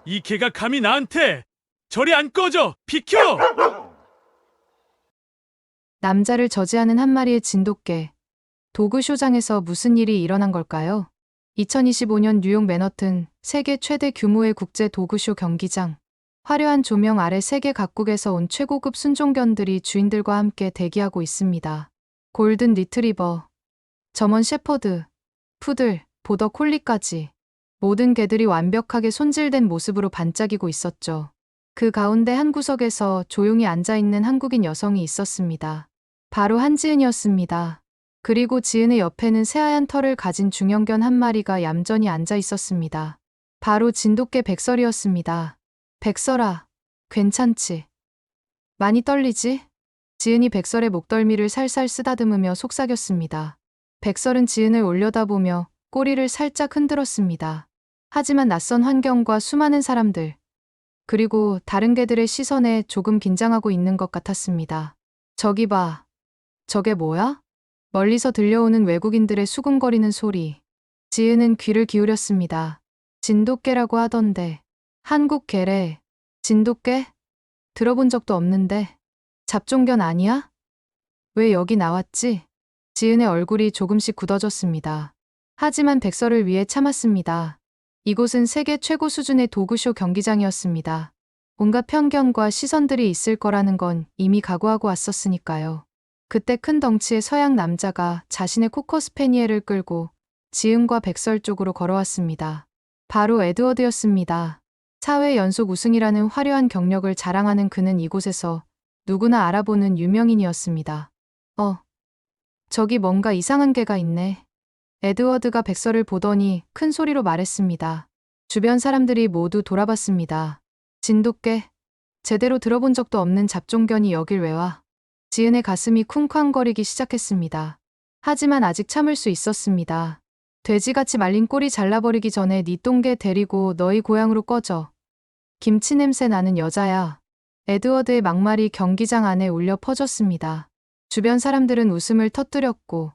이 개가 감히 나한테! 저리 안 꺼져! 비켜! 남자를 저지하는 한 마리의 진돗개. 도그쇼장에서 무슨 일이 일어난 걸까요? 2025년 뉴욕 맨허튼 세계 최대 규모의 국제 도그쇼 경기장. 화려한 조명 아래 세계 각국에서 온 최고급 순종견들이 주인들과 함께 대기하고 있습니다. 골든 리트리버, 저먼 셰퍼드, 푸들, 보더 콜리까지 모든 개들이 완벽하게 손질된 모습으로 반짝이고 있었죠. 그 가운데 한 구석에서 조용히 앉아있는 한국인 여성이 있었습니다. 바로 한지은이었습니다. 그리고 지은의 옆에는 새하얀 털을 가진 중형견 한 마리가 얌전히 앉아 있었습니다. 바로 진돗개 백설이었습니다. 백설아, 괜찮지? 많이 떨리지? 지은이 백설의 목덜미를 살살 쓰다듬으며 속삭였습니다. 백설은 지은을 올려다보며 꼬리를 살짝 흔들었습니다. 하지만 낯선 환경과 수많은 사람들, 그리고 다른 개들의 시선에 조금 긴장하고 있는 것 같았습니다. 저기 봐. 저게 뭐야? 멀리서 들려오는 외국인들의 수군거리는 소리. 지은은 귀를 기울였습니다. 진돗개라고 하던데. 한국 개래. 진돗개? 들어본 적도 없는데. 잡종견 아니야? 왜 여기 나왔지? 지은의 얼굴이 조금씩 굳어졌습니다. 하지만 백설을 위해 참았습니다. 이곳은 세계 최고 수준의 도그쇼 경기장이었습니다. 온갖 편견과 시선들이 있을 거라는 건 이미 각오하고 왔었으니까요. 그때 큰 덩치의 서양 남자가 자신의 코커 스패니엘을 끌고 지은과 백설 쪽으로 걸어왔습니다. 바로 에드워드였습니다. 4회 연속 우승이라는 화려한 경력을 자랑하는 그는 이곳에서 누구나 알아보는 유명인이었습니다. 저기 뭔가 이상한 개가 있네. 에드워드가 백설을 보더니 큰 소리로 말했습니다. 주변 사람들이 모두 돌아봤습니다. 진돗개? 제대로 들어본 적도 없는 잡종견이 여길 왜 와? 지은의 가슴이 쿵쾅거리기 시작했습니다. 하지만 아직 참을 수 있었습니다. 돼지같이 말린 꼬리 잘라버리기 전에 네 똥개 데리고 너희 고향으로 꺼져. 김치 냄새 나는 여자야. 에드워드의 막말이 경기장 안에 울려 퍼졌습니다. 주변 사람들은 웃음을 터뜨렸고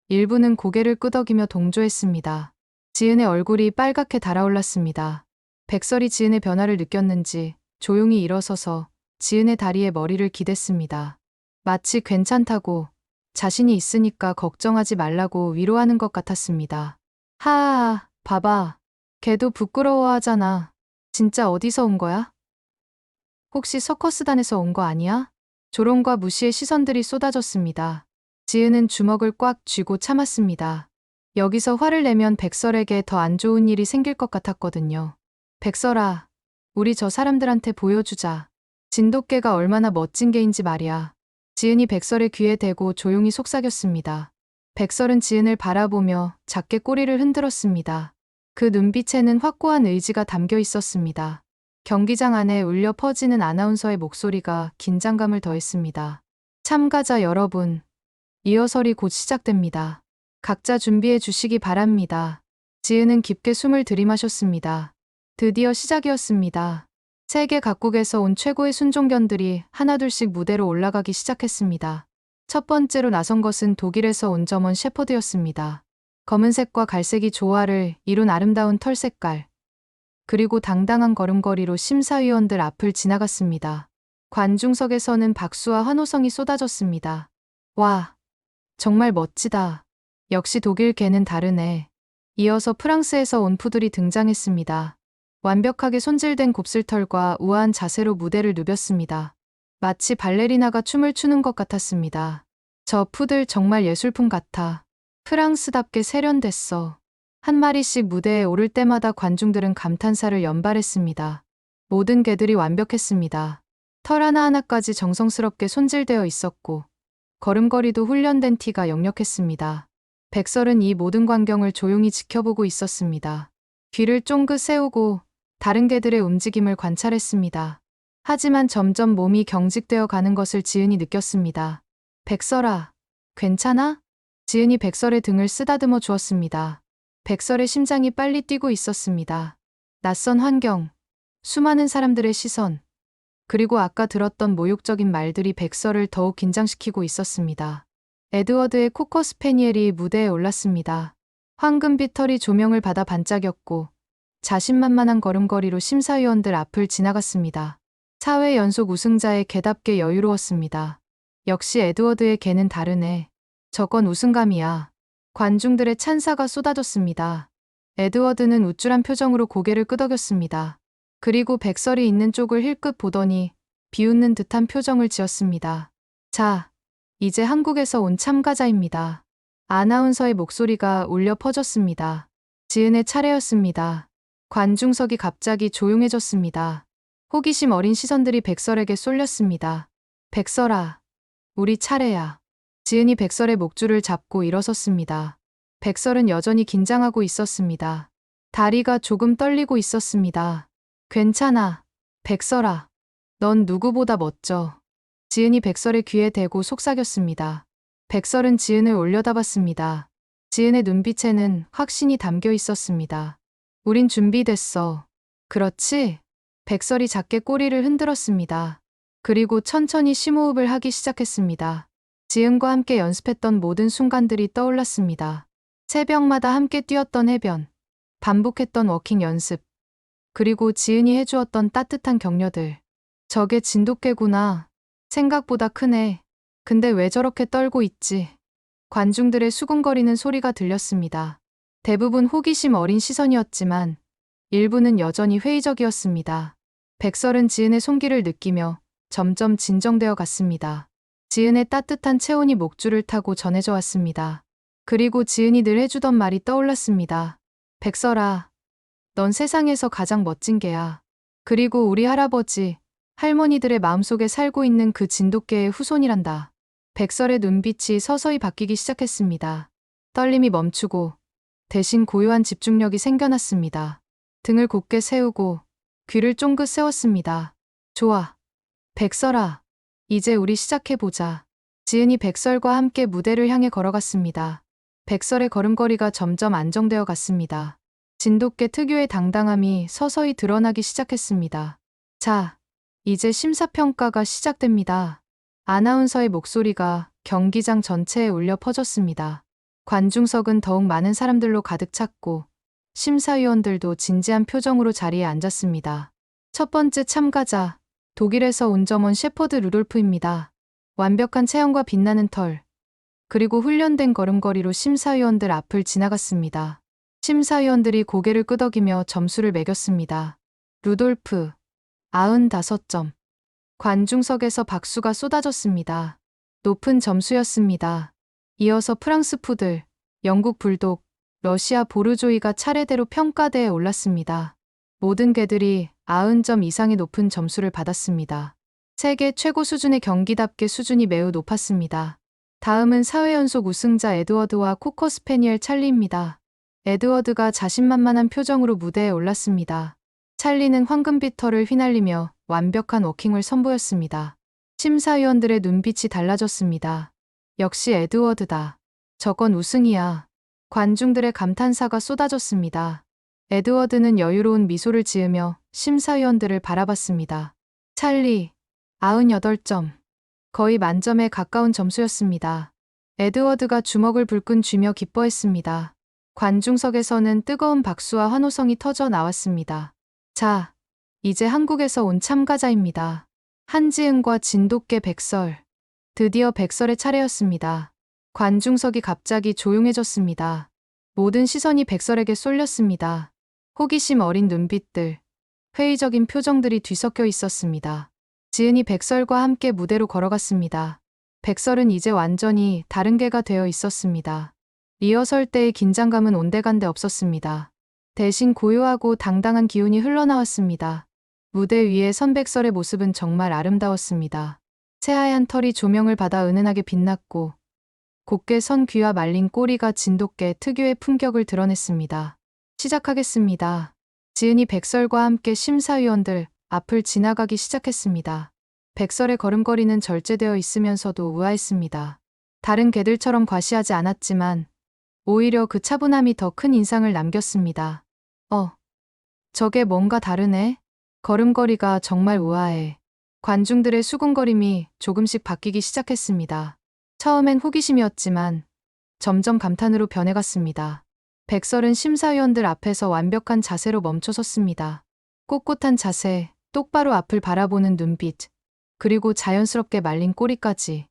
일부는 고개를 끄덕이며 동조했습니다. 지은의 얼굴이 빨갛게 달아올랐습니다. 백설이 지은의 변화를 느꼈는지 조용히 일어서서 지은의 다리에 머리를 기댔습니다. 마치 괜찮다고, 자신이 있으니까 걱정하지 말라고 위로하는 것 같았습니다. 하하하, 봐봐. 걔도 부끄러워하잖아. 진짜 어디서 온 거야? 혹시 서커스단에서 온 거 아니야? 조롱과 무시의 시선들이 쏟아졌습니다. 지은은 주먹을 꽉 쥐고 참았습니다. 여기서 화를 내면 백설에게 더 안 좋은 일이 생길 것 같았거든요. 백설아, 우리 저 사람들한테 보여주자. 진돗개가 얼마나 멋진 개인지 말이야. 지은이 백설의 귀에 대고 조용히 속삭였습니다. 백설은 지은을 바라보며 작게 꼬리를 흔들었습니다. 그 눈빛에는 확고한 의지가 담겨 있었습니다. 경기장 안에 울려 퍼지는 아나운서의 목소리가 긴장감을 더했습니다. 참가자 여러분, 리허설이 곧 시작됩니다. 각자 준비해 주시기 바랍니다. 지은은 깊게 숨을 들이마셨습니다. 드디어 시작이었습니다. 세계 각국에서 온 최고의 순종견들이 하나둘씩 무대로 올라가기 시작했습니다. 첫 번째로 나선 것은 독일에서 온 저먼 셰퍼드였습니다. 검은색과 갈색이 조화를 이룬 아름다운 털 색깔, 그리고 당당한 걸음걸이로 심사위원들 앞을 지나갔습니다. 관중석에서는 박수와 환호성이 쏟아졌습니다. 와, 정말 멋지다. 역시 독일 개는 다르네. 이어서 프랑스에서 온 푸들이 등장했습니다. 완벽하게 손질된 곱슬털과 우아한 자세로 무대를 누볐습니다. 마치 발레리나가 춤을 추는 것 같았습니다. 저 푸들 정말 예술품 같아. 프랑스답게 세련됐어. 한 마리씩 무대에 오를 때마다 관중들은 감탄사를 연발했습니다. 모든 개들이 완벽했습니다. 털 하나하나까지 정성스럽게 손질되어 있었고 걸음걸이도 훈련된 티가 역력했습니다. 백설은 이 모든 광경을 조용히 지켜보고 있었습니다. 귀를 쫑긋 세우고 다른 개들의 움직임을 관찰했습니다. 하지만 점점 몸이 경직되어 가는 것을 지은이 느꼈습니다. 백설아, 괜찮아? 지은이 백설의 등을 쓰다듬어 주었습니다. 백설의 심장이 빨리 뛰고 있었습니다. 낯선 환경, 수많은 사람들의 시선, 그리고 아까 들었던 모욕적인 말들이 백설을 더욱 긴장시키고 있었습니다. 에드워드의 코커 스패니엘이 무대에 올랐습니다. 황금빛 털이 조명을 받아 반짝였고 자신만만한 걸음걸이로 심사위원들 앞을 지나갔습니다. 4회 연속 우승자의 개답게 여유로웠습니다. 역시 에드워드의 개는 다르네. 저건 우승감이야. 관중들의 찬사가 쏟아졌습니다. 에드워드는 우쭐한 표정으로 고개를 끄덕였습니다. 그리고 백설이 있는 쪽을 힐끗 보더니 비웃는 듯한 표정을 지었습니다. 자, 이제 한국에서 온 참가자입니다. 아나운서의 목소리가 울려 퍼졌습니다. 지은의 차례였습니다. 관중석이 갑자기 조용해졌습니다. 호기심 어린 시선들이 백설에게 쏠렸습니다. 백설아, 우리 차례야. 지은이 백설의 목줄을 잡고 일어섰습니다. 백설은 여전히 긴장하고 있었습니다. 다리가 조금 떨리고 있었습니다. 괜찮아, 백설아. 넌 누구보다 멋져. 지은이 백설의 귀에 대고 속삭였습니다. 백설은 지은을 올려다봤습니다. 지은의 눈빛에는 확신이 담겨 있었습니다. 우린 준비됐어. 그렇지? 백설이 작게 꼬리를 흔들었습니다. 그리고 천천히 심호흡을 하기 시작했습니다. 지은과 함께 연습했던 모든 순간들이 떠올랐습니다. 새벽마다 함께 뛰었던 해변, 반복했던 워킹 연습, 그리고 지은이 해주었던 따뜻한 격려들. 저게 진돗개구나. 생각보다 크네. 근데 왜 저렇게 떨고 있지? 관중들의 수군거리는 소리가 들렸습니다. 대부분 호기심 어린 시선이었지만 일부는 여전히 회의적이었습니다. 백설은 지은의 손길을 느끼며 점점 진정되어 갔습니다. 지은의 따뜻한 체온이 목줄을 타고 전해져 왔습니다. 그리고 지은이 늘 해주던 말이 떠올랐습니다. 백설아, 넌 세상에서 가장 멋진 개야. 그리고 우리 할아버지, 할머니들의 마음속에 살고 있는 그 진돗개의 후손이란다. 백설의 눈빛이 서서히 바뀌기 시작했습니다. 떨림이 멈추고 대신 고요한 집중력이 생겨났습니다. 등을 곧게 세우고 귀를 쫑긋 세웠습니다. 좋아. 백설아, 이제 우리 시작해보자. 지은이 백설과 함께 무대를 향해 걸어갔습니다. 백설의 걸음걸이가 점점 안정되어 갔습니다. 진돗개 특유의 당당함이 서서히 드러나기 시작했습니다. 자, 이제 심사평가가 시작됩니다. 아나운서의 목소리가 경기장 전체에 울려 퍼졌습니다. 관중석은 더욱 많은 사람들로 가득 찼고 심사위원들도 진지한 표정으로 자리에 앉았습니다. 첫 번째 참가자, 독일에서 온 점원 셰퍼드 루돌프입니다. 완벽한 체형과 빛나는 털, 그리고 훈련된 걸음걸이로 심사위원들 앞을 지나갔습니다. 심사위원들이 고개를 끄덕이며 점수를 매겼습니다. 루돌프, 95점. 관중석에서 박수가 쏟아졌습니다. 높은 점수였습니다. 이어서 프랑스 푸들, 영국 불독, 러시아 보르조이가 차례대로 평가대에 올랐습니다. 모든 개들이 90점 이상의 높은 점수를 받았습니다. 세계 최고 수준의 경기답게 수준이 매우 높았습니다. 다음은 4회 연속 우승자 에드워드와 코커 스패니엘 찰리입니다. 에드워드가 자신만만한 표정으로 무대에 올랐습니다. 찰리는 황금빛 털을 휘날리며 완벽한 워킹을 선보였습니다. 심사위원들의 눈빛이 달라졌습니다. 역시 에드워드다. 저건 우승이야. 관중들의 감탄사가 쏟아졌습니다. 에드워드는 여유로운 미소를 지으며 심사위원들을 바라봤습니다. 찰리, 98점. 거의 만점에 가까운 점수였습니다. 에드워드가 주먹을 불끈 쥐며 기뻐했습니다. 관중석에서는 뜨거운 박수와 환호성이 터져 나왔습니다. 자, 이제 한국에서 온 참가자입니다. 한지은과 진돗개 백설. 드디어 백설의 차례였습니다. 관중석이 갑자기 조용해졌습니다. 모든 시선이 백설에게 쏠렸습니다. 호기심 어린 눈빛들, 회의적인 표정들이 뒤섞여 있었습니다. 지은이 백설과 함께 무대로 걸어갔습니다. 백설은 이제 완전히 다른 개가 되어 있었습니다. 리허설 때의 긴장감은 온데간데 없었습니다. 대신 고요하고 당당한 기운이 흘러나왔습니다. 무대 위에 선 백설의 모습은 정말 아름다웠습니다. 새하얀 털이 조명을 받아 은은하게 빛났고 곧게 선 귀와 말린 꼬리가 진돗개 특유의 품격을 드러냈습니다. 시작하겠습니다. 지은이 백설과 함께 심사위원들 앞을 지나가기 시작했습니다. 백설의 걸음걸이는 절제되어 있으면서도 우아했습니다. 다른 개들처럼 과시하지 않았지만 오히려 그 차분함이 더 큰 인상을 남겼습니다. 저게 뭔가 다르네? 걸음걸이가 정말 우아해. 관중들의 수군거림이 조금씩 바뀌기 시작했습니다. 처음엔 호기심이었지만 점점 감탄으로 변해갔습니다. 백설은 심사위원들 앞에서 완벽한 자세로 멈춰섰습니다. 꼿꼿한 자세, 똑바로 앞을 바라보는 눈빛, 그리고 자연스럽게 말린 꼬리까지.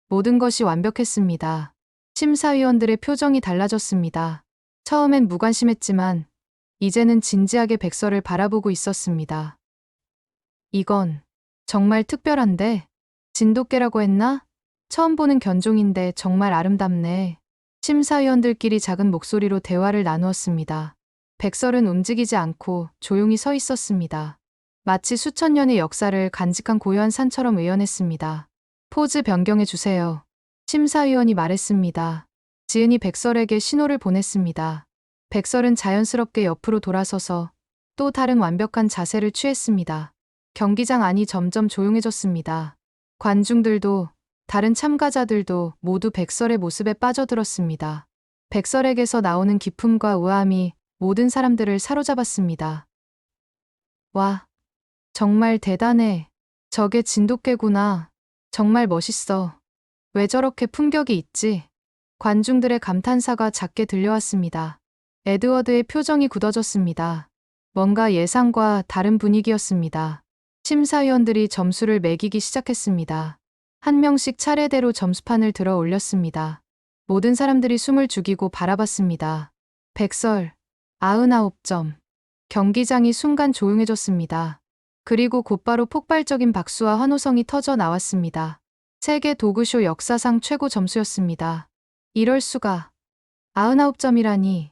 모든 것이 완벽했습니다. 심사위원들의 표정이 달라졌습니다. 처음엔 무관심했지만 이제는 진지하게 백설을 바라보고 있었습니다. 이건 정말 특별한데? 진돗개라고 했나? 처음 보는 견종인데 정말 아름답네. 심사위원들끼리 작은 목소리로 대화를 나누었습니다. 백설은 움직이지 않고 조용히 서 있었습니다. 마치 수천 년의 역사를 간직한 고요한 산처럼 의연했습니다. 포즈 변경해 주세요. 심사위원이 말했습니다. 지은이 백설에게 신호를 보냈습니다. 백설은 자연스럽게 옆으로 돌아서서 또 다른 완벽한 자세를 취했습니다. 경기장 안이 점점 조용해졌습니다. 관중들도 다른 참가자들도 모두 백설의 모습에 빠져들었습니다. 백설에게서 나오는 기품과 우아함이 모든 사람들을 사로잡았습니다. 와, 정말 대단해. 저게 진돗개구나. 정말 멋있어. 왜 저렇게 품격이 있지? 관중들의 감탄사가 작게 들려왔습니다. 에드워드의 표정이 굳어졌습니다. 뭔가 예상과 다른 분위기였습니다. 심사위원들이 점수를 매기기 시작했습니다. 한 명씩 차례대로 점수판을 들어 올렸습니다. 모든 사람들이 숨을 죽이고 바라봤습니다. 백설, 99점. 경기장이 순간 조용해졌습니다. 그리고 곧바로 폭발적인 박수와 환호성이 터져 나왔습니다. 세계 도그쇼 역사상 최고 점수였습니다. 이럴 수가. 99점이라니.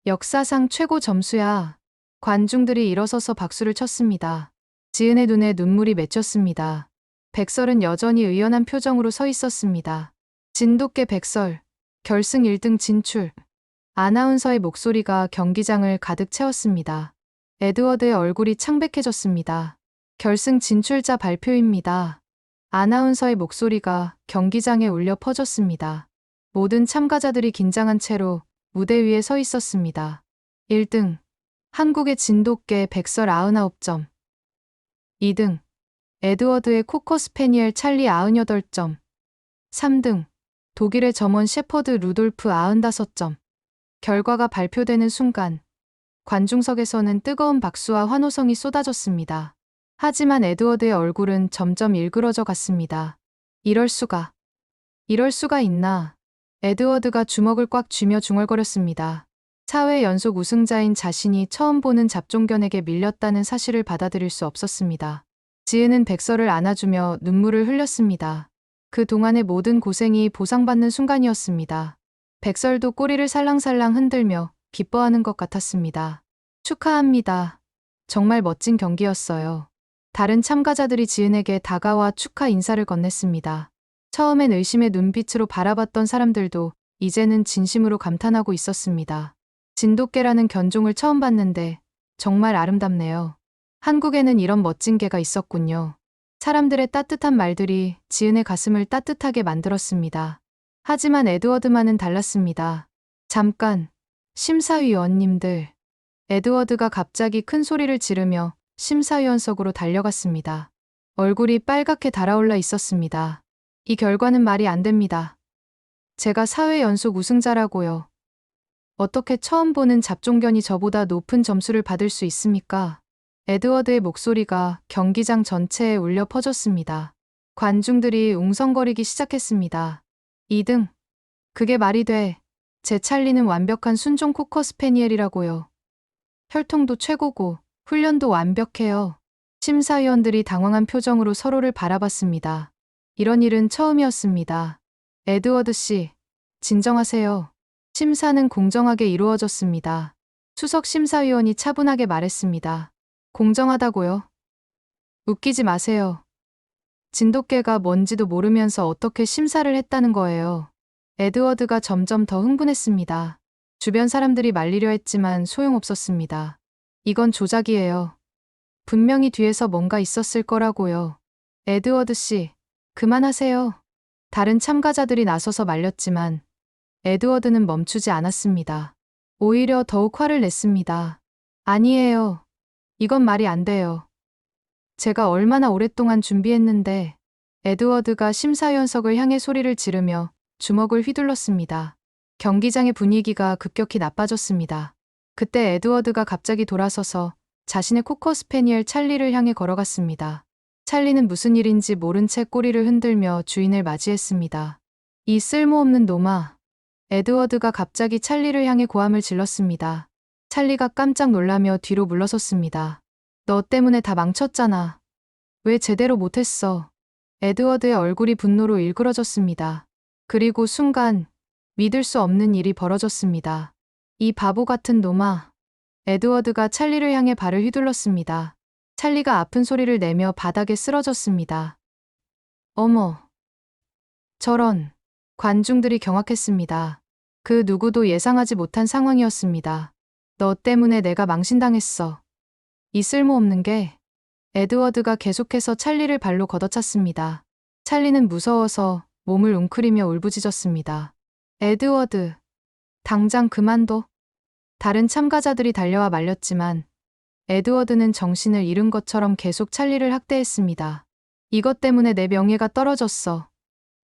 역사상 최고 점수야. 관중들이 일어서서 박수를 쳤습니다. 지은의 눈에 눈물이 맺혔습니다. 백설은 여전히 의연한 표정으로 서 있었습니다. 진돗개 백설, 결승 1등 진출. 아나운서의 목소리가 경기장을 가득 채웠습니다. 에드워드의 얼굴이 창백해졌습니다. 결승 진출자 발표입니다. 아나운서의 목소리가 경기장에 울려 퍼졌습니다. 모든 참가자들이 긴장한 채로 무대 위에 서 있었습니다. 1등, 한국의 진돗개 백설 99점. 2등, 에드워드의 코커스페니엘 찰리 98점. 3등, 독일의 점원 셰퍼드 루돌프 95점. 결과가 발표되는 순간 관중석에서는 뜨거운 박수와 환호성이 쏟아졌습니다. 하지만 에드워드의 얼굴은 점점 일그러져 갔습니다. 이럴 수가. 이럴 수가 있나. 에드워드가 주먹을 꽉 쥐며 중얼거렸습니다. 4회 연속 우승자인 자신이 처음 보는 잡종견에게 밀렸다는 사실을 받아들일 수 없었습니다. 지은은 백설을 안아주며 눈물을 흘렸습니다. 그 동안의 모든 고생이 보상받는 순간이었습니다. 백설도 꼬리를 살랑살랑 흔들며 기뻐하는 것 같았습니다. 축하합니다. 정말 멋진 경기였어요. 다른 참가자들이 지은에게 다가와 축하 인사를 건넸습니다. 처음엔 의심의 눈빛으로 바라봤던 사람들도 이제는 진심으로 감탄하고 있었습니다. 진돗개라는 견종을 처음 봤는데 정말 아름답네요. 한국에는 이런 멋진 개가 있었군요. 사람들의 따뜻한 말들이 지은의 가슴을 따뜻하게 만들었습니다. 하지만 에드워드만은 달랐습니다. 잠깐, 심사위원님들. 에드워드가 갑자기 큰 소리를 지르며 심사위원석으로 달려갔습니다. 얼굴이 빨갛게 달아올라 있었습니다. 이 결과는 말이 안 됩니다. 제가 4회 연속 우승자라고요. 어떻게 처음 보는 잡종견이 저보다 높은 점수를 받을 수 있습니까? 에드워드의 목소리가 경기장 전체에 울려 퍼졌습니다. 관중들이 웅성거리기 시작했습니다. 2등. 그게 말이 돼. 제 찰리는 완벽한 순종 코커 스페니엘이라고요. 혈통도 최고고 훈련도 완벽해요. 심사위원들이 당황한 표정으로 서로를 바라봤습니다. 이런 일은 처음이었습니다. 에드워드 씨, 진정하세요. 심사는 공정하게 이루어졌습니다. 수석 심사위원이 차분하게 말했습니다. 공정하다고요? 웃기지 마세요. 진돗개가 뭔지도 모르면서 어떻게 심사를 했다는 거예요. 에드워드가 점점 더 흥분했습니다. 주변 사람들이 말리려 했지만 소용없었습니다. 이건 조작이에요. 분명히 뒤에서 뭔가 있었을 거라고요. 에드워드 씨, 그만하세요. 다른 참가자들이 나서서 말렸지만 에드워드는 멈추지 않았습니다. 오히려 더욱 화를 냈습니다. 아니에요. 이건 말이 안 돼요. 제가 얼마나 오랫동안 준비했는데. 에드워드가 심사위원석을 향해 소리를 지르며 주먹을 휘둘렀습니다. 경기장의 분위기가 급격히 나빠졌습니다. 그때 에드워드가 갑자기 돌아서서 자신의 코커 스패니엘 찰리를 향해 걸어갔습니다. 찰리는 무슨 일인지 모른 채 꼬리를 흔들며 주인을 맞이했습니다. 이 쓸모없는 놈아. 에드워드가 갑자기 찰리를 향해 고함을 질렀습니다. 찰리가 깜짝 놀라며 뒤로 물러섰습니다. 너 때문에 다 망쳤잖아. 왜 제대로 못했어? 에드워드의 얼굴이 분노로 일그러졌습니다. 그리고 순간 믿을 수 없는 일이 벌어졌습니다. 이 바보 같은 놈아. 에드워드가 찰리를 향해 발을 휘둘렀습니다. 찰리가 아픈 소리를 내며 바닥에 쓰러졌습니다. 어머. 저런. 관중들이 경악했습니다. 그 누구도 예상하지 못한 상황이었습니다. 너 때문에 내가 망신당했어. 이 쓸모없는 게. 에드워드가 계속해서 찰리를 발로 걷어찼습니다. 찰리는 무서워서 몸을 웅크리며 울부짖었습니다. 에드워드. 당장 그만둬. 다른 참가자들이 달려와 말렸지만 에드워드는 정신을 잃은 것처럼 계속 찰리를 학대했습니다. 이것 때문에 내 명예가 떨어졌어.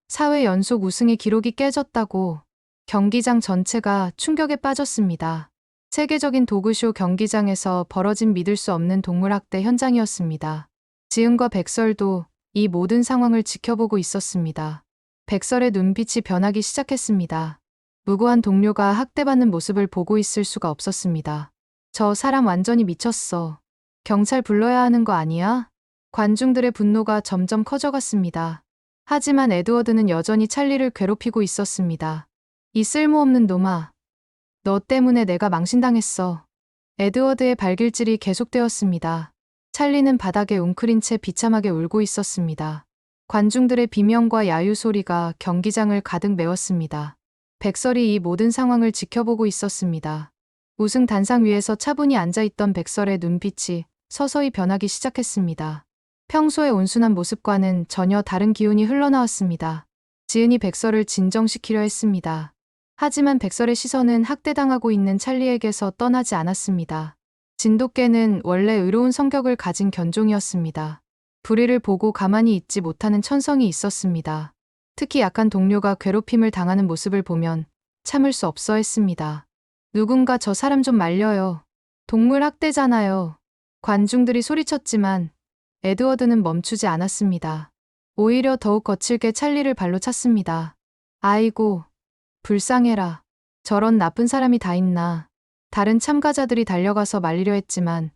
4회 연속 우승의 기록이 깨졌다고. 경기장 전체가 충격에 빠졌습니다. 세계적인 도그쇼 경기장에서 벌어진 믿을 수 없는 동물학대 현장이었습니다. 지은과 백설도 이 모든 상황을 지켜보고 있었습니다. 백설의 눈빛이 변하기 시작했습니다. 무고한 동료가 학대받는 모습을 보고 있을 수가 없었습니다. 저 사람 완전히 미쳤어. 경찰 불러야 하는 거 아니야? 관중들의 분노가 점점 커져갔습니다. 하지만 에드워드는 여전히 찰리를 괴롭히고 있었습니다. 이 쓸모없는 놈아. 너 때문에 내가 망신당했어. 에드워드의 발길질이 계속되었습니다. 찰리는 바닥에 웅크린 채 비참하게 울고 있었습니다. 관중들의 비명과 야유 소리가 경기장을 가득 메웠습니다. 백설이 이 모든 상황을 지켜보고 있었습니다. 우승 단상 위에서 차분히 앉아있던 백설의 눈빛이 서서히 변하기 시작했습니다. 평소의 온순한 모습과는 전혀 다른 기운이 흘러나왔습니다. 지은이 백설을 진정시키려 했습니다. 하지만 백설의 시선은 학대당하고 있는 찰리에게서 떠나지 않았습니다. 진돗개는 원래 의로운 성격을 가진 견종이었습니다. 불의를 보고 가만히 있지 못하는 천성이 있었습니다. 특히 약한 동료가 괴롭힘을 당하는 모습을 보면 참을 수 없어 했습니다. 누군가 저 사람 좀 말려요. 동물 학대잖아요. 관중들이 소리쳤지만 에드워드는 멈추지 않았습니다. 오히려 더욱 거칠게 찰리를 발로 찼습니다. 아이고, 불쌍해라. 저런 나쁜 사람이 다 있나. 다른 참가자들이 달려가서 말리려 했지만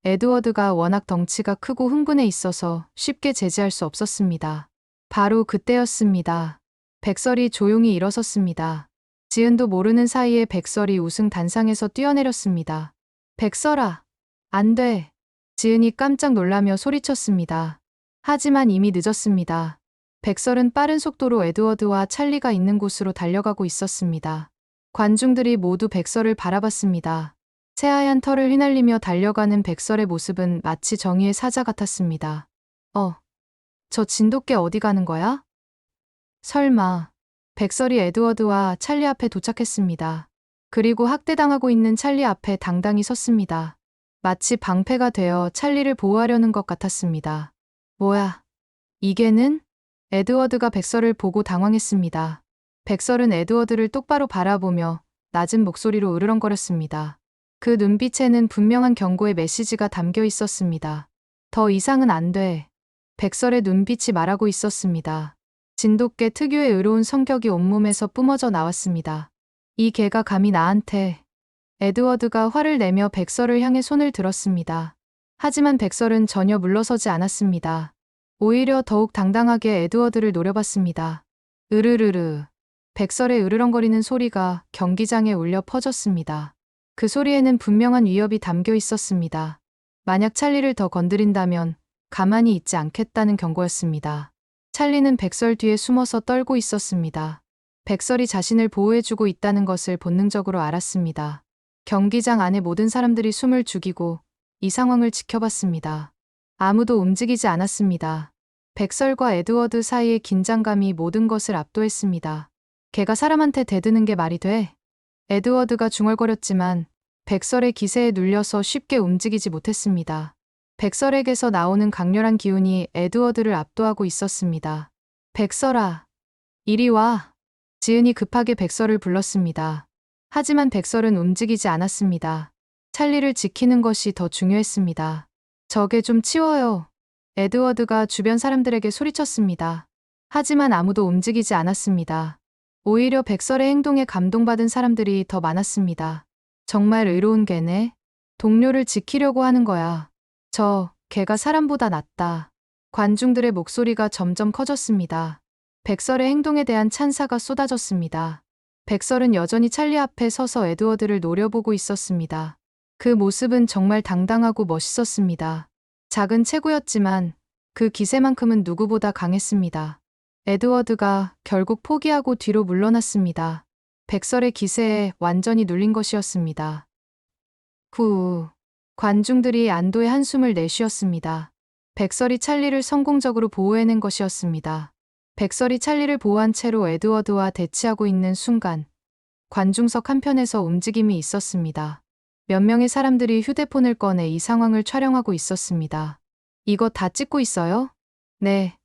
에드워드가 워낙 덩치가 크고 흥분해 있어서 쉽게 제지할 수 없었습니다. 바로 그때였습니다. 백설이 조용히 일어섰습니다. 지은도 모르는 사이에 백설이 우승 단상에서 뛰어내렸습니다. 백설아, 안 돼. 지은이 깜짝 놀라며 소리쳤습니다. 하지만 이미 늦었습니다. 백설은 빠른 속도로 에드워드와 찰리가 있는 곳으로 달려가고 있었습니다. 관중들이 모두 백설을 바라봤습니다. 새하얀 털을 휘날리며 달려가는 백설의 모습은 마치 정의의 사자 같았습니다. 저 진돗개 어디 가는 거야? 설마. 백설이 에드워드와 찰리 앞에 도착했습니다. 그리고 학대당하고 있는 찰리 앞에 당당히 섰습니다. 마치 방패가 되어 찰리를 보호하려는 것 같았습니다. 뭐야? 이게는? 에드워드가 백설을 보고 당황했습니다. 백설은 에드워드를 똑바로 바라보며 낮은 목소리로 으르렁거렸습니다. 그 눈빛에는 분명한 경고의 메시지가 담겨 있었습니다. 더 이상은 안 돼. 백설의 눈빛이 말하고 있었습니다. 진돗개 특유의 의로운 성격이 온몸에서 뿜어져 나왔습니다. 이 개가 감히 나한테. 에드워드가 화를 내며 백설을 향해 손을 들었습니다. 하지만 백설은 전혀 물러서지 않았습니다. 오히려 더욱 당당하게 에드워드를 노려봤습니다. 으르르르. 백설의 으르렁거리는 소리가 경기장에 울려 퍼졌습니다. 그 소리에는 분명한 위협이 담겨 있었습니다. 만약 찰리를 더 건드린다면 가만히 있지 않겠다는 경고였습니다. 찰리는 백설 뒤에 숨어서 떨고 있었습니다. 백설이 자신을 보호해주고 있다는 것을 본능적으로 알았습니다. 경기장 안의 모든 사람들이 숨을 죽이고 이 상황을 지켜봤습니다. 아무도 움직이지 않았습니다. 백설과 에드워드 사이의 긴장감이 모든 것을 압도했습니다. 개가 사람한테 대드는 게 말이 돼? 에드워드가 중얼거렸지만 백설의 기세에 눌려서 쉽게 움직이지 못했습니다. 백설에게서 나오는 강렬한 기운이 에드워드를 압도하고 있었습니다. 백설아, 이리 와. 지은이 급하게 백설을 불렀습니다. 하지만 백설은 움직이지 않았습니다. 찰리를 지키는 것이 더 중요했습니다. 저게 좀 치워요. 에드워드가 주변 사람들에게 소리쳤습니다. 하지만 아무도 움직이지 않았습니다. 오히려 백설의 행동에 감동받은 사람들이 더 많았습니다. 정말 의로운 개네. 동료를 지키려고 하는 거야. 걔가 사람보다 낫다. 관중들의 목소리가 점점 커졌습니다. 백설의 행동에 대한 찬사가 쏟아졌습니다. 백설은 여전히 찰리 앞에 서서 에드워드를 노려보고 있었습니다. 그 모습은 정말 당당하고 멋있었습니다. 작은 체구였지만 그 기세만큼은 누구보다 강했습니다. 에드워드가 결국 포기하고 뒤로 물러났습니다. 백설의 기세에 완전히 눌린 것이었습니다. 후. 관중들이 안도의 한숨을 내쉬었습니다. 백설이 찰리를 성공적으로 보호해낸 것이었습니다. 백설이 찰리를 보호한 채로 에드워드와 대치하고 있는 순간, 관중석 한편에서 움직임이 있었습니다. 몇 명의 사람들이 휴대폰을 꺼내 이 상황을 촬영하고 있었습니다. 이거 다 찍고 있어요? 네.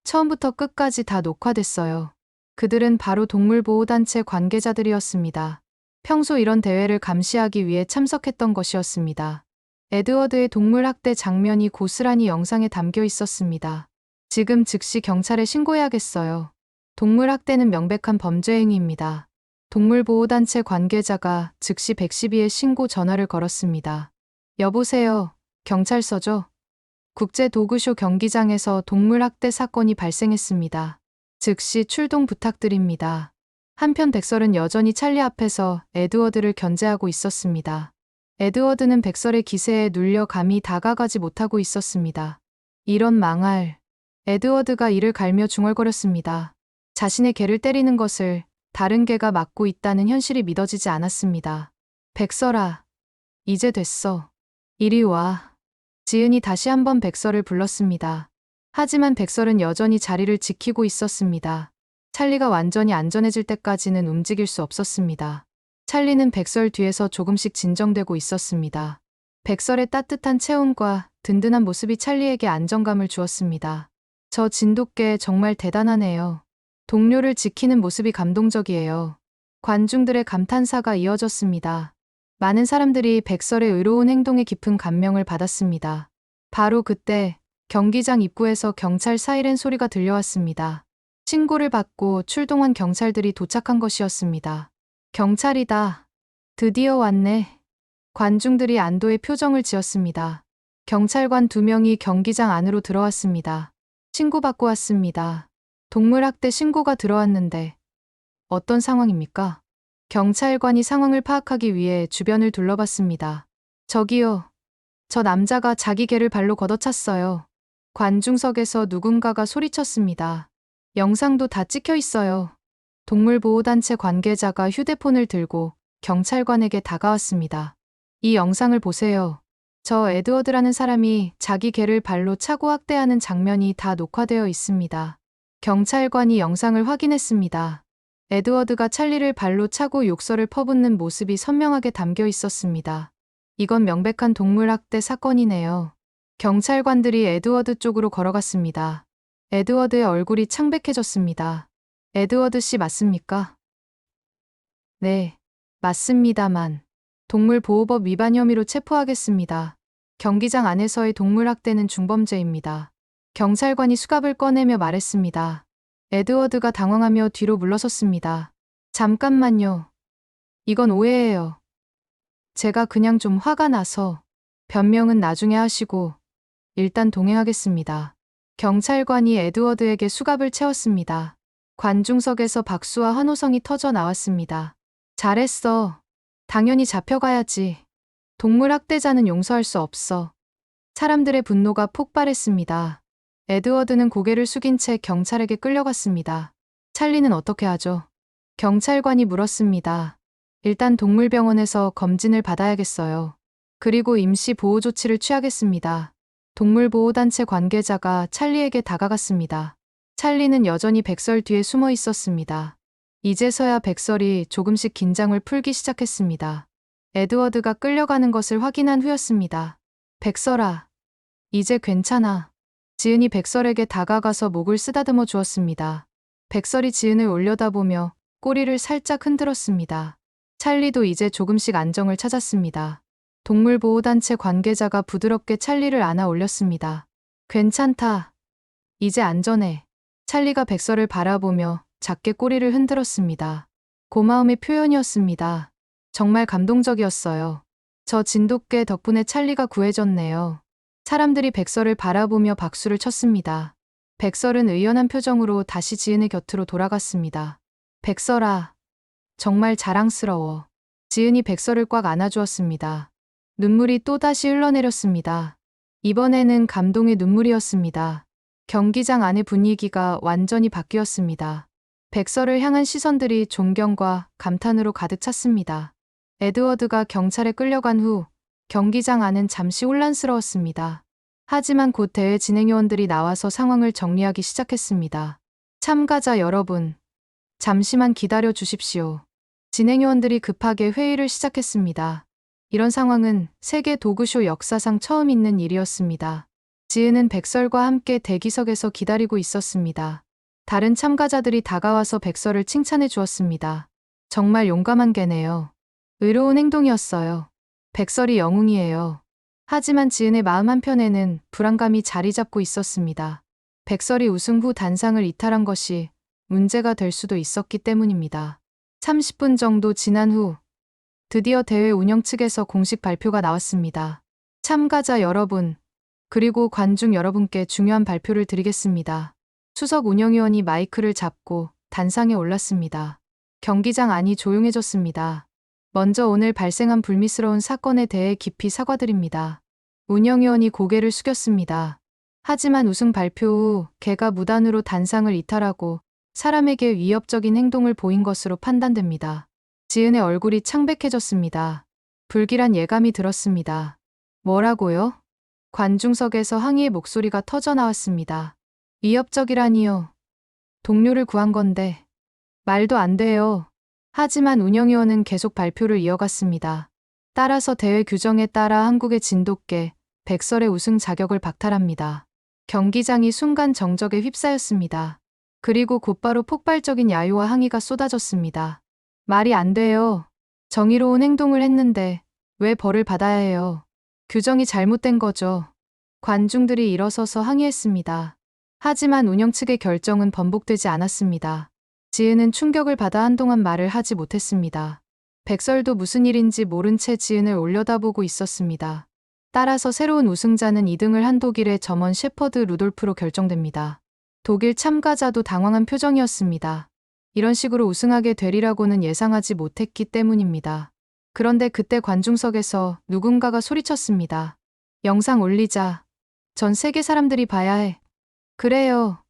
처음부터 끝까지 다 녹화됐어요. 그들은 바로 동물보호단체 관계자들이었습니다. 평소 이런 대회를 감시하기 위해 참석했던 것이었습니다. 에드워드의 동물학대 장면이 고스란히 영상에 담겨 있었습니다. 지금 즉시 경찰에 신고해야겠어요. 동물학대는 명백한 범죄 행위입니다. 동물보호단체 관계자가 즉시 112에 신고 전화를 걸었습니다. 여보세요, 경찰서죠? 국제도그쇼 경기장에서 동물학대 사건이 발생했습니다. 즉시 출동 부탁드립니다. 한편 백설은 여전히 찰리 앞에서 에드워드를 견제하고 있었습니다. 에드워드는 백설의 기세에 눌려 감히 다가가지 못하고 있었습니다. 이런 망할. 에드워드가 이를 갈며 중얼거렸습니다. 자신의 개를 때리는 것을 다른 개가 막고 있다는 현실이 믿어지지 않았습니다. 백설아, 이제 됐어. 이리 와. 지은이 다시 한번 백설을 불렀습니다. 하지만 백설은 여전히 자리를 지키고 있었습니다. 찰리가 완전히 안전해질 때까지는 움직일 수 없었습니다. 찰리는 백설 뒤에서 조금씩 진정되고 있었습니다. 백설의 따뜻한 체온과 든든한 모습이 찰리에게 안정감을 주었습니다. 저 진돗개 정말 대단하네요. 동료를 지키는 모습이 감동적이에요. 관중들의 감탄사가 이어졌습니다. 많은 사람들이 백설의 의로운 행동에 깊은 감명을 받았습니다. 바로 그때 경기장 입구에서 경찰 사이렌 소리가 들려왔습니다. 신고를 받고 출동한 경찰들이 도착한 것이었습니다. 경찰이다. 드디어 왔네. 관중들이 안도의 표정을 지었습니다. 경찰관 2명이 경기장 안으로 들어왔습니다. 신고받고 왔습니다. 동물학대 신고가 들어왔는데 어떤 상황입니까? 경찰관이 상황을 파악하기 위해 주변을 둘러봤습니다. 저기요. 저 남자가 자기 개를 발로 걷어찼어요. 관중석에서 누군가가 소리쳤습니다. 영상도 다 찍혀 있어요. 동물보호단체 관계자가 휴대폰을 들고 경찰관에게 다가왔습니다. 이 영상을 보세요. 저 에드워드라는 사람이 자기 개를 발로 차고 학대하는 장면이 다 녹화되어 있습니다. 경찰관이 영상을 확인했습니다. 에드워드가 찰리를 발로 차고 욕설을 퍼붓는 모습이 선명하게 담겨 있었습니다. 이건 명백한 동물학대 사건이네요. 경찰관들이 에드워드 쪽으로 걸어갔습니다. 에드워드의 얼굴이 창백해졌습니다. 에드워드 씨 맞습니까? 네, 맞습니다만. 동물보호법 위반 혐의로 체포하겠습니다. 경기장 안에서의 동물학대는 중범죄입니다. 경찰관이 수갑을 꺼내며 말했습니다. 에드워드가 당황하며 뒤로 물러섰습니다. 잠깐만요. 이건 오해예요. 제가 그냥 좀 화가 나서 변명은 나중에 하시고 일단 동행하겠습니다. 경찰관이 에드워드에게 수갑을 채웠습니다. 관중석에서 박수와 환호성이 터져 나왔습니다. 잘했어. 당연히 잡혀가야지. 동물학대자는 용서할 수 없어. 사람들의 분노가 폭발했습니다. 에드워드는 고개를 숙인 채 경찰에게 끌려갔습니다. 찰리는 어떻게 하죠? 경찰관이 물었습니다. 일단 동물병원에서 검진을 받아야겠어요. 그리고 임시 보호 조치를 취하겠습니다. 동물보호단체 관계자가 찰리에게 다가갔습니다. 찰리는 여전히 백설 뒤에 숨어 있었습니다. 이제서야 백설이 조금씩 긴장을 풀기 시작했습니다. 에드워드가 끌려가는 것을 확인한 후였습니다. 백설아, 이제 괜찮아. 지은이 백설에게 다가가서 목을 쓰다듬어 주었습니다. 백설이 지은을 올려다보며 꼬리를 살짝 흔들었습니다. 찰리도 이제 조금씩 안정을 찾았습니다. 동물보호단체 관계자가 부드럽게 찰리를 안아 올렸습니다. 괜찮다. 이제 안전해. 찰리가 백설을 바라보며 작게 꼬리를 흔들었습니다. 고마움의 표현이었습니다. 정말 감동적이었어요. 저 진돗개 덕분에 찰리가 구해졌네요. 사람들이 백설을 바라보며 박수를 쳤습니다. 백설은 의연한 표정으로 다시 지은의 곁으로 돌아갔습니다. 백설아, 정말 자랑스러워. 지은이 백설을 꽉 안아주었습니다. 눈물이 또다시 흘러내렸습니다. 이번에는 감동의 눈물이었습니다. 경기장 안의 분위기가 완전히 바뀌었습니다. 백설을 향한 시선들이 존경과 감탄으로 가득 찼습니다. 에드워드가 경찰에 끌려간 후 경기장 안은 잠시 혼란스러웠습니다. 하지만 곧 대회 진행요원들이 나와서 상황을 정리하기 시작했습니다. 참가자 여러분, 잠시만 기다려 주십시오. 진행요원들이 급하게 회의를 시작했습니다. 이런 상황은 세계 도그쇼 역사상 처음 있는 일이었습니다. 지은은 백설과 함께 대기석에서 기다리고 있었습니다. 다른 참가자들이 다가와서 백설을 칭찬해 주었습니다. 정말 용감한 개네요. 의로운 행동이었어요. 백설이 영웅이에요. 하지만 지은의 마음 한편에는 불안감이 자리 잡고 있었습니다. 백설이 우승 후 단상을 이탈한 것이 문제가 될 수도 있었기 때문입니다. 30분 정도 지난 후 드디어 대회 운영 측에서 공식 발표가 나왔습니다. 참가자 여러분, 그리고 관중 여러분께 중요한 발표를 드리겠습니다. 수석 운영위원이 마이크를 잡고 단상에 올랐습니다. 경기장 안이 조용해졌습니다. 먼저 오늘 발생한 불미스러운 사건에 대해 깊이 사과드립니다. 운영위원이 고개를 숙였습니다. 하지만 우승 발표 후 개가 무단으로 단상을 이탈하고 사람에게 위협적인 행동을 보인 것으로 판단됩니다. 지은의 얼굴이 창백해졌습니다. 불길한 예감이 들었습니다. 뭐라고요? 관중석에서 항의의 목소리가 터져나왔습니다. 위협적이라니요. 동료를 구한 건데. 말도 안 돼요. 하지만 운영위원은 계속 발표를 이어갔습니다. 따라서 대회 규정에 따라 한국의 진돗개, 백설의 우승 자격을 박탈합니다. 경기장이 순간 정적에 휩싸였습니다. 그리고 곧바로 폭발적인 야유와 항의가 쏟아졌습니다. 말이 안 돼요. 정의로운 행동을 했는데 왜 벌을 받아야 해요? 규정이 잘못된 거죠. 관중들이 일어서서 항의했습니다. 하지만 운영 측의 결정은 번복되지 않았습니다. 지은은 충격을 받아 한동안 말을 하지 못했습니다. 백설도 무슨 일인지 모른 채 지은을 올려다보고 있었습니다. 따라서 새로운 우승자는 2등을 한 독일의 점원 셰퍼드 루돌프로 결정됩니다. 독일 참가자도 당황한 표정이었습니다. 이런 식으로 우승하게 되리라고는 예상하지 못했기 때문입니다. 그런데 그때 관중석에서 누군가가 소리쳤습니다. 영상 올리자. 전 세계 사람들이 봐야 해. 그래요.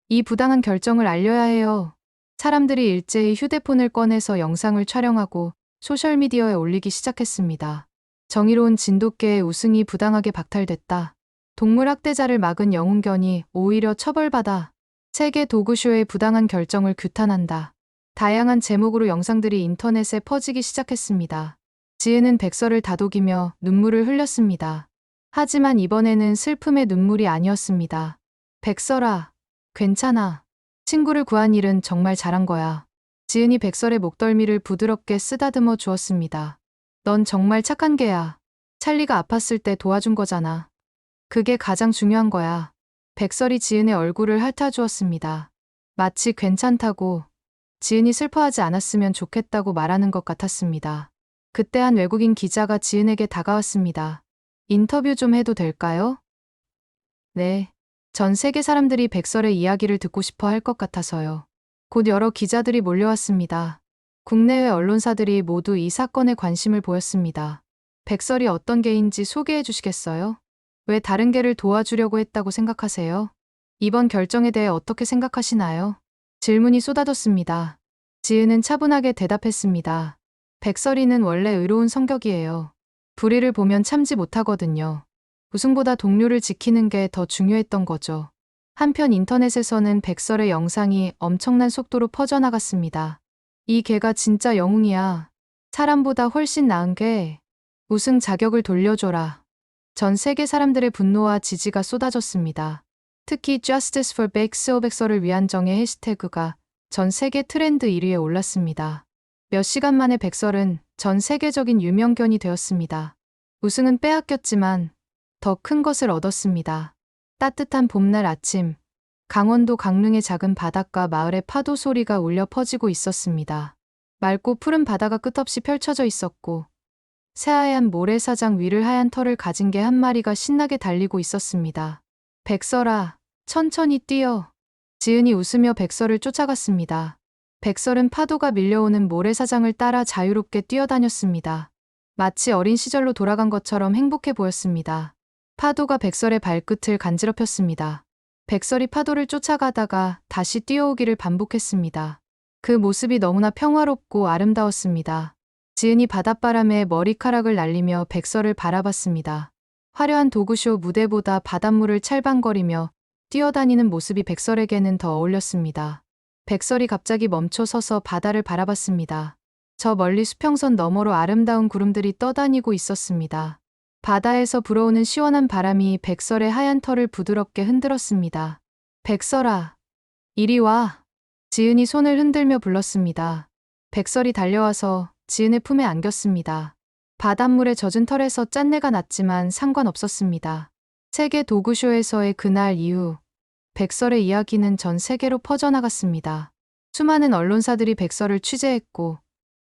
이 부당한 결정을 알려야 해요. 사람들이 일제히 휴대폰을 꺼내서 영상을 촬영하고 소셜미디어에 올리기 시작했습니다. 정의로운 진돗개의 우승이 부당하게 박탈됐다. 동물 학대자를 막은 영웅견이 오히려 처벌받아. 세계 도구쇼의 부당한 결정을 규탄한다. 다양한 제목으로 영상들이 인터넷에 퍼지기 시작했습니다. 지은은 백설을 다독이며 눈물을 흘렸습니다. 하지만 이번에는 슬픔의 눈물이 아니었습니다. 백설아, 괜찮아. 친구를 구한 일은 정말 잘한 거야. 지은이 백설의 목덜미를 부드럽게 쓰다듬어 주었습니다. 넌 정말 착한 개야. 찰리가 아팠을 때 도와준 거잖아. 그게 가장 중요한 거야. 백설이 지은의 얼굴을 핥아주었습니다. 마치 괜찮다고, 지은이 슬퍼하지 않았으면 좋겠다고 말하는 것 같았습니다. 그때 한 외국인 기자가 지은에게 다가왔습니다. 인터뷰 좀 해도 될까요? 네. 전 세계 사람들이 백설의 이야기를 듣고 싶어 할 것 같아서요. 곧 여러 기자들이 몰려왔습니다. 국내외 언론사들이 모두 이 사건에 관심을 보였습니다. 백설이 어떤 개인지 소개해 주시겠어요? 왜 다른 개를 도와주려고 했다고 생각하세요? 이번 결정에 대해 어떻게 생각하시나요? 질문이 쏟아졌습니다. 지은은 차분하게 대답했습니다. 백설이는 원래 의로운 성격이에요. 불의를 보면 참지 못하거든요. 우승보다 동료를 지키는 게 더 중요했던 거죠. 한편 인터넷에서는 백설의 영상이 엄청난 속도로 퍼져나갔습니다. 이 개가 진짜 영웅이야. 사람보다 훨씬 나은 개. 우승 자격을 돌려줘라. 전 세계 사람들의 분노와 지지가 쏟아졌습니다. 특히 Justice for 백설을 위한 정의 해시태그가 전 세계 트렌드 1위에 올랐습니다. 몇 시간 만에 백설은 전 세계적인 유명견이 되었습니다. 우승은 빼앗겼지만 더 큰 것을 얻었습니다. 따뜻한 봄날 아침, 강원도 강릉의 작은 바닷가 마을의 파도 소리가 울려 퍼지고 있었습니다. 맑고 푸른 바다가 끝없이 펼쳐져 있었고 새하얀 모래사장 위를 하얀 털을 가진 개 한 마리가 신나게 달리고 있었습니다. 백설아, 천천히 뛰어. 지은이 웃으며 백설을 쫓아갔습니다. 백설은 파도가 밀려오는 모래사장을 따라 자유롭게 뛰어다녔습니다. 마치 어린 시절로 돌아간 것처럼 행복해 보였습니다. 파도가 백설의 발끝을 간지럽혔습니다. 백설이 파도를 쫓아가다가 다시 뛰어오기를 반복했습니다. 그 모습이 너무나 평화롭고 아름다웠습니다. 지은이 바닷바람에 머리카락을 날리며 백설을 바라봤습니다. 화려한 도구쇼 무대보다 바닷물을 찰방거리며 뛰어다니는 모습이 백설에게는 더 어울렸습니다. 백설이 갑자기 멈춰 서서 바다를 바라봤습니다. 저 멀리 수평선 너머로 아름다운 구름들이 떠다니고 있었습니다. 바다에서 불어오는 시원한 바람이 백설의 하얀 털을 부드럽게 흔들었습니다. 백설아, 이리 와. 지은이 손을 흔들며 불렀습니다. 백설이 달려와서 지은의 품에 안겼습니다. 바닷물에 젖은 털에서 짠내가 났지만 상관없었습니다. 세계 도구쇼에서의 그날 이후 백설의 이야기는 전 세계로 퍼져나갔습니다. 수많은 언론사들이 백설을 취재했고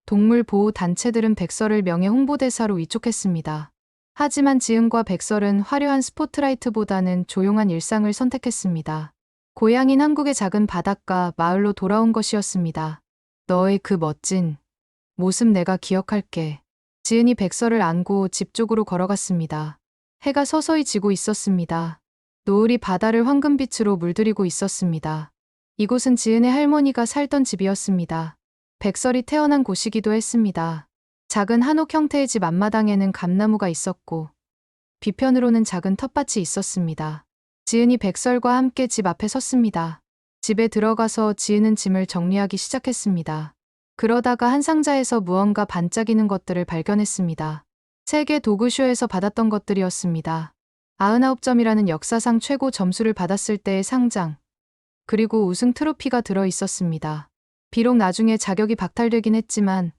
동물 보호 단체들은 백설을 명예 홍보대사로 위촉했습니다. 하지만 지은과 백설은 화려한 스포트라이트보다는 조용한 일상을 선택했습니다. 고향인 한국의 작은 바닷가 마을로 돌아온 것이었습니다. 너의 그 멋진 모습 내가 기억할게. 지은이 백설을 안고 집 쪽으로 걸어갔습니다. 해가 서서히 지고 있었습니다. 노을이 바다를 황금빛으로 물들이고 있었습니다. 이곳은 지은의 할머니가 살던 집이었습니다. 백설이 태어난 곳이기도 했습니다. 작은 한옥 형태의 집 앞마당에는 감나무가 있었고 뒤편으로는 작은 텃밭이 있었습니다. 지은이 백설과 함께 집 앞에 섰습니다. 집에 들어가서 지은은 짐을 정리하기 시작했습니다. 그러다가 한 상자에서 무언가 반짝이는 것들을 발견했습니다. 세계 도구쇼에서 받았던 것들이었습니다. 99점이라는 역사상 최고 점수를 받았을 때의 상장, 그리고 우승 트로피가 들어 있었습니다. 비록 나중에 자격이 박탈되긴 했지만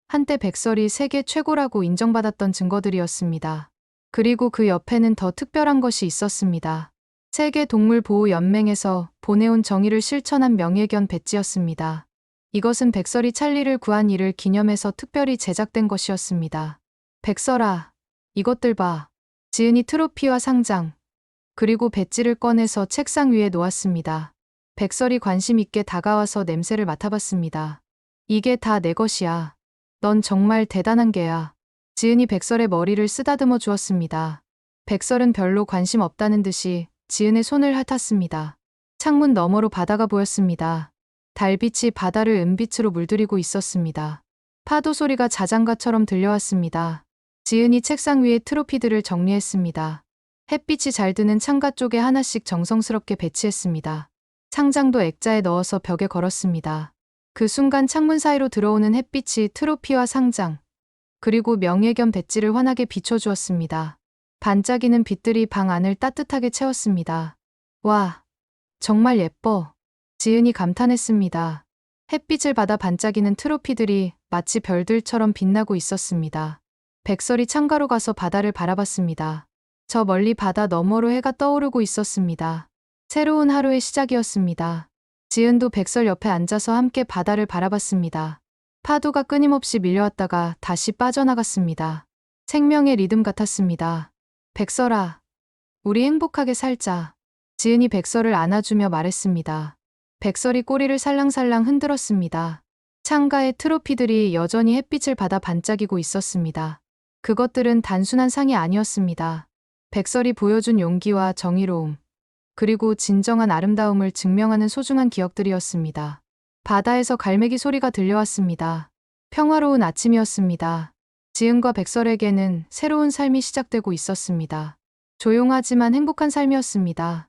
한때 백설이 세계 최고라고 인정받았던 증거들이었습니다. 그리고 그 옆에는 더 특별한 것이 있었습니다. 세계 동물 보호 연맹에서 보내온 정의를 실천한 명예견 배지였습니다. 이것은 백설이 찰리를 구한 일을 기념해서 특별히 제작된 것이었습니다. 백설아, 이것들 봐. 지은이 트로피와 상장, 그리고 배지를 꺼내서 책상 위에 놓았습니다. 백설이 관심 있게 다가와서 냄새를 맡아봤습니다. 이게 다 내 것이야. 넌 정말 대단한 개야. 지은이 백설의 머리를 쓰다듬어 주었습니다. 백설은 별로 관심 없다는 듯이 지은의 손을 핥았습니다. 창문 너머로 바다가 보였습니다. 달빛이 바다를 은빛으로 물들이고 있었습니다. 파도 소리가 자장가처럼 들려왔습니다. 지은이 책상 위에 트로피들을 정리했습니다. 햇빛이 잘 드는 창가 쪽에 하나씩 정성스럽게 배치했습니다. 상장도 액자에 넣어서 벽에 걸었습니다. 그 순간 창문 사이로 들어오는 햇빛이 트로피와 상장, 그리고 명예견 배지를 환하게 비춰주었습니다. 반짝이는 빛들이 방 안을 따뜻하게 채웠습니다. 와, 정말 예뻐. 지은이 감탄했습니다. 햇빛을 받아 반짝이는 트로피들이 마치 별들처럼 빛나고 있었습니다. 백설이 창가로 가서 바다를 바라봤습니다. 저 멀리 바다 너머로 해가 떠오르고 있었습니다. 새로운 하루의 시작이었습니다. 지은도 백설 옆에 앉아서 함께 바다를 바라봤습니다. 파도가 끊임없이 밀려왔다가 다시 빠져나갔습니다. 생명의 리듬 같았습니다. 백설아, 우리 행복하게 살자. 지은이 백설을 안아주며 말했습니다. 백설이 꼬리를 살랑살랑 흔들었습니다. 창가의 트로피들이 여전히 햇빛을 받아 반짝이고 있었습니다. 그것들은 단순한 상이 아니었습니다. 백설이 보여준 용기와 정의로움, 그리고 진정한 아름다움을 증명하는 소중한 기억들이었습니다. 바다에서 갈매기 소리가 들려왔습니다. 평화로운 아침이었습니다. 지은과 백설에게는 새로운 삶이 시작되고 있었습니다. 조용하지만 행복한 삶이었습니다.